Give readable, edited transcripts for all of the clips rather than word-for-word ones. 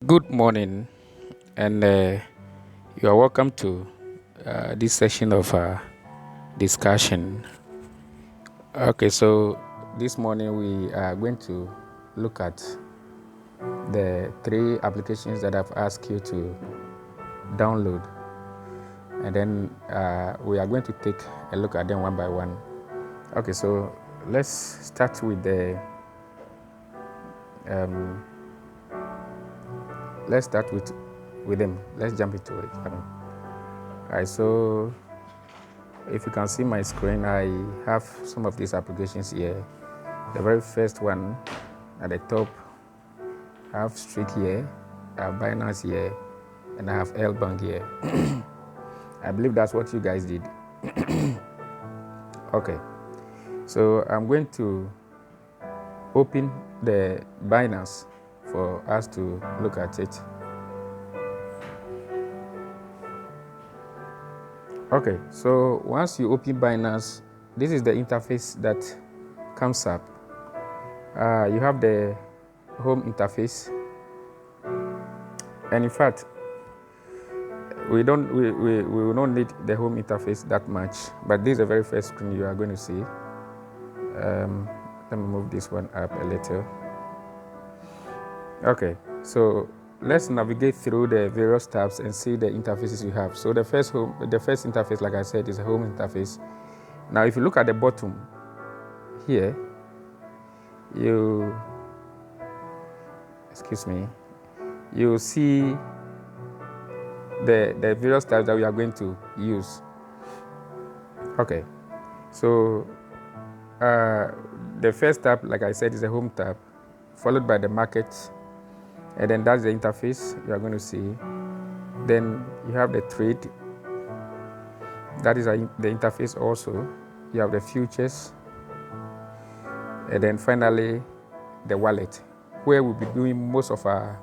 Good morning, and you are welcome to this session of discussion. Okay, so this morning we are going to look at the three applications that I've asked you to download, and then we are going to take a look at them one by one. Okay, so let's start with the let's start with them. Let's jump into it. All right, so if you can see my screen, I have some of these applications here. The very first one at the top, I have Street here, I have Binance here, and I have L Bank here. I believe that's what you guys did. Okay, so I'm going to open the Binance for us to look at it. Okay, so once you open Binance, this is the interface that comes up. You have the home interface, and in fact, we will not need the home interface that much, but this is the very first screen you are going to see. Let me move this one up a little. Okay, so let's navigate through the various tabs and see the interfaces you have. So the first interface, like I said, is a home interface. Now, if you look at the bottom here, you see the various tabs that we are going to use. Okay, so the first tab, like I said, is a home tab, followed by the market, and then that's the interface you are going to see. Then you have the trade, that is the interface also. You have the futures, and then finally the wallet, where we'll be doing most of our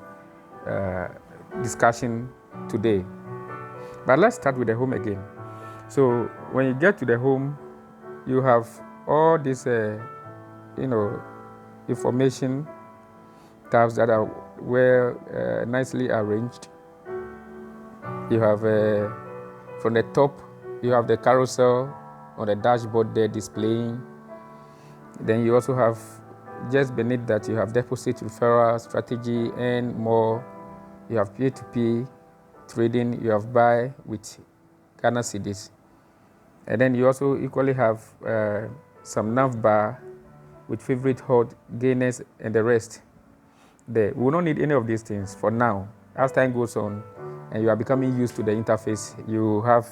discussion today. But let's start with the home again. So when you get to the home, you have all these information tabs that are nicely arranged. You have from the top, you have the carousel on the dashboard there displaying. Then you also have, just beneath that, you have deposit, referral, strategy, and more. You have P2P trading. You have buy with Ghana cedis, and then you also equally have some nav bar with favorite hold, gainers, and the rest. There, we will not need any of these things for now. As time goes on, and you are becoming used to the interface, you have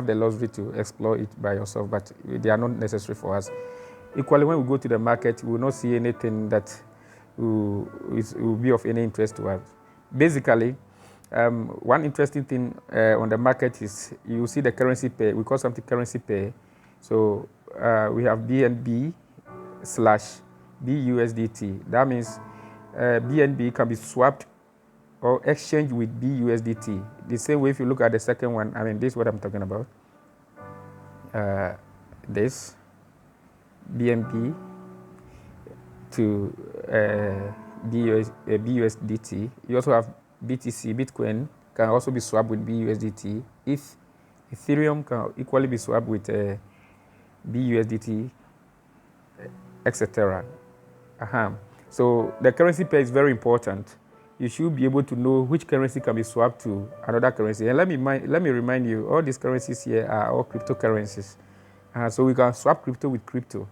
the luxury to explore it by yourself, but they are not necessary for us. Equally, when we go to the market, we will not see anything that will be of any interest to us. Basically, one interesting thing on the market is you see the currency pair. We call something currency pair. So we have BNB/BUSDT. That means BNB can be swapped or exchanged with BUSDT. The same way, if you look at the second one, this is what I'm talking about. This BNB to BUSDT. You also have BTC, Bitcoin, can also be swapped with BUSDT. If Ethereum can equally be swapped with BUSDT, etc. So the currency pair is very important. You should be able to know which currency can be swapped to another currency. And let me remind you, all these currencies here are all cryptocurrencies. So we can swap crypto with crypto.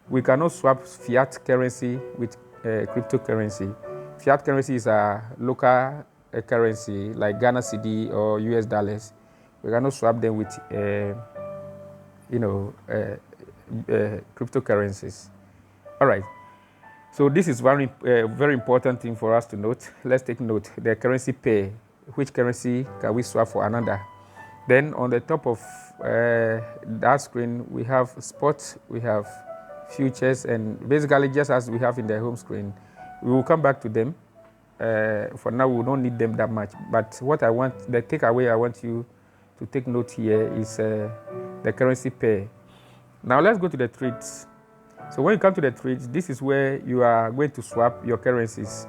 We cannot swap fiat currency with cryptocurrency. Fiat currency is a local currency like Ghana cedi or US dollars. We cannot swap them with cryptocurrencies. All right. So this is very important thing for us to note. Let's take note. The currency pair. Which currency can we swap for another? Then on the top of that screen, we have spot, we have futures, and basically just as we have in the home screen. We will come back to them. For now, we don't need them that much. But the takeaway I want you to take note here is the currency pair. Now let's go to the trades. So when you come to the trades, this is where you are going to swap your currencies.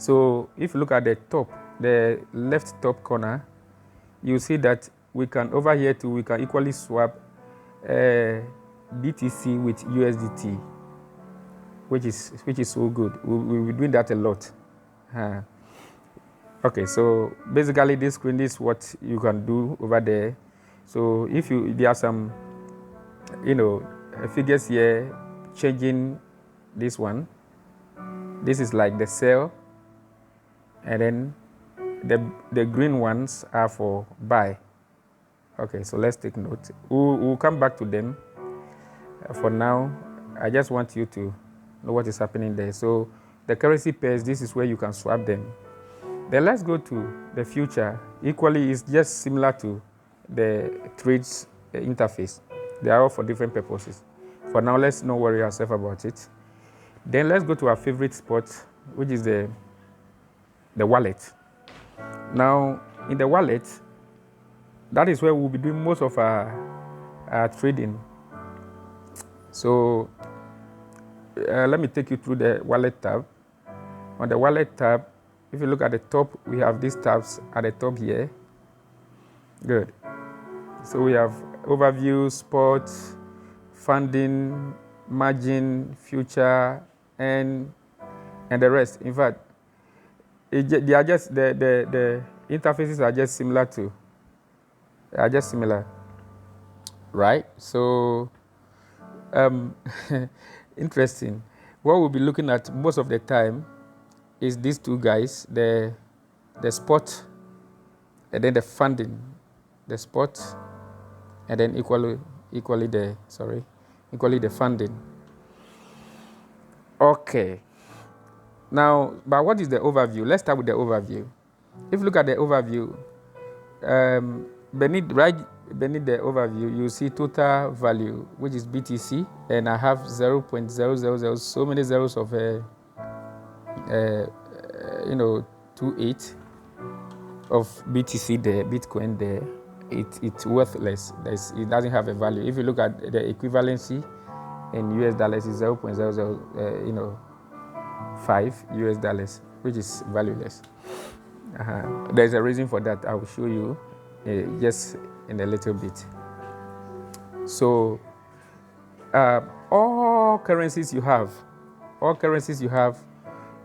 So if you look at the top, the left top corner, you see that we can, over here too, we can equally swap BTC with USDT, which is so good. We'll be doing that a lot. Okay, so basically this screen is what you can do over there. So if there are some, figures here changing this one. This is like the sell, and then the green ones are for buy. Okay, so let's take note. We'll come back to them. For now, I just want you to know what is happening there. So the currency pairs, this is where you can swap them. Then let's go to the future. Equally, it's just similar to the trades interface. They are all for different purposes. For now, let's not worry ourselves about it. Then let's go to our favorite spot, which is the wallet. Now, in the wallet, that is where we'll be doing most of our trading. So let me take you through the wallet tab. On the wallet tab, if you look at the top, we have these tabs at the top here. Good. So we have overview, spot, funding, margin, future, and the rest. In fact, they are just the interfaces are just similar, right? So interesting. What we'll be looking at most of the time is these two guys, the spot, and then the funding, the spot, and then equally the funding. Okay. Now, but what is the overview? Let's start with the overview. If you look at the overview, beneath the overview, you see total value, which is BTC, and I have 0.000, so many zeros of 28 of BTC there, Bitcoin there. It's worthless. It doesn't have a value. If you look at the equivalency in US dollars, it's 0.005 US dollars, which is valueless. There's a reason for that. I will show you just in a little bit. So all currencies you have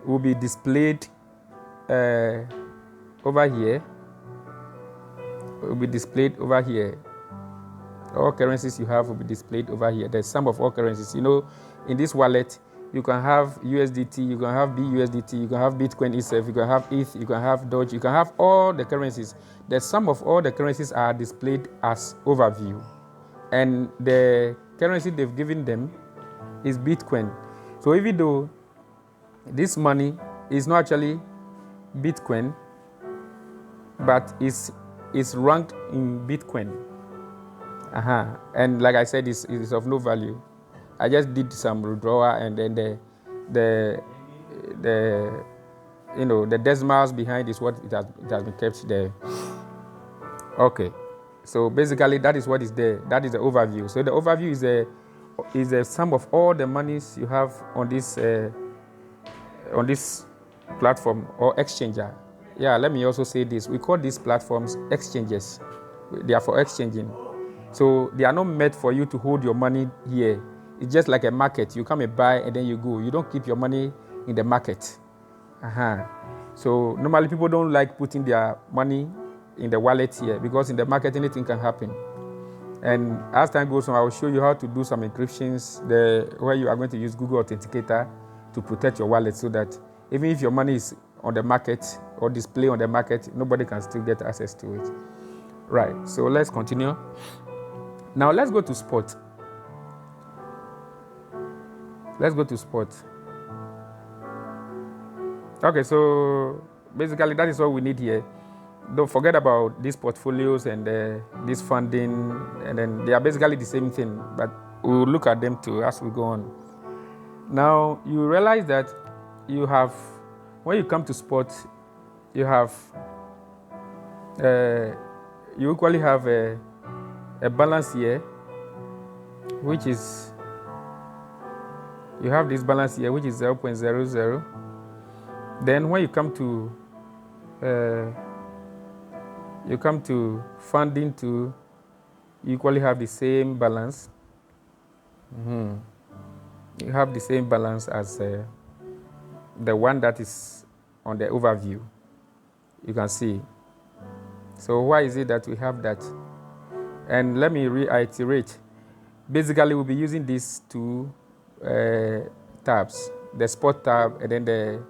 will be displayed over here. All currencies you have will be displayed over here. The sum of all currencies. In this wallet, you can have USDT, you can have BUSDT, you can have Bitcoin itself, you can have ETH, you can have Doge, you can have all the currencies. The sum of all the currencies are displayed as overview. And the currency they've given them is Bitcoin. So even though this money is not actually Bitcoin, but is ranked in Bitcoin. And like I said, it's of no value. I just did some withdrawal, and then the decimals behind is what it has been kept there. Okay, so basically that is what is there. That is the overview. So the overview is the sum of all the monies you have on this platform or exchanger. Yeah, let me also say this. We call these platforms exchanges. They are for exchanging. So they are not meant for you to hold your money here. It's just like a market. You come and buy and then you go. You don't keep your money in the market. So normally people don't like putting their money in the wallet here, because in the market anything can happen. And as time goes on, I will show you how to do some encryptions where you are going to use Google Authenticator to protect your wallet, so that even if your money is on the market or display on the market, nobody can still get access to it. Right, so let's continue. Now let's go to spot. Okay, so basically that is all we need here. Don't forget about these portfolios and this funding, and then they are basically the same thing, but we'll look at them too as we go on. Now you realize that when you come to spot, you equally have a balance here, which is, you have this balance here, which is 0.00, Then when you come to funding to equally have the same balance. You have the same balance as the one that is on the overview. You can see. So why is it that we have that? And let me reiterate. Basically, we'll be using these two tabs, the spot tab and then the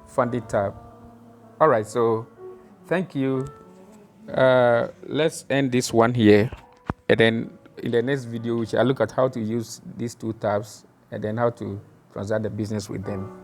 funding tab. All right, so thank you. Let's end this one here. And then in the next video, we shall look at how to use these two tabs and then how to transact the business with them.